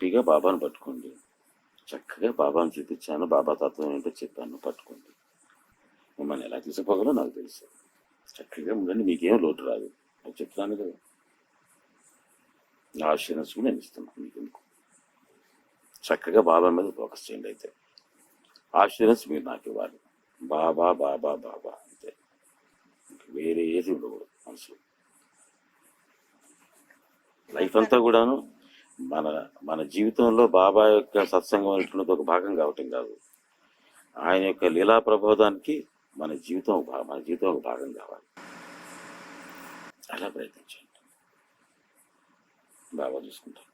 హ్యాపీగా బాబాను పట్టుకోండి. చక్కగా బాబాను చూపించాను, బాబా తత్వం ఏంటో చెప్పాను, పట్టుకోండి. మిమ్మల్ని ఎలా తీసుకుపోగలో నాకు తెలుసు. చక్కగా ఉండండి, మీకేం లోటు రాదు. అది చెప్తాను కదా. నా ఆశీర్వాదం కూడా నేను ఇస్తున్నాను మీకు. ఎందుకు చక్కగా బాబా మీద ఫోకస్ చేయండి. అయితే ఆశీర్వాదం మీరు నాకు ఇవ్వాలి. బాబా బాబా బాబా అంతే, వేరే ఏది ఉండకూడదు మనసులో. లైఫ్ అంతా కూడాను మన మన జీవితంలో బాబా యొక్క సత్సంగం అనేటువంటిది ఒక భాగం కావటం కాదు, ఆయన యొక్క లీలా ప్రబోధానికి మన జీవితం ఒక భాగం కావాలి. అలా ప్రయత్నించండి, బాబా చూసుకుంటాం.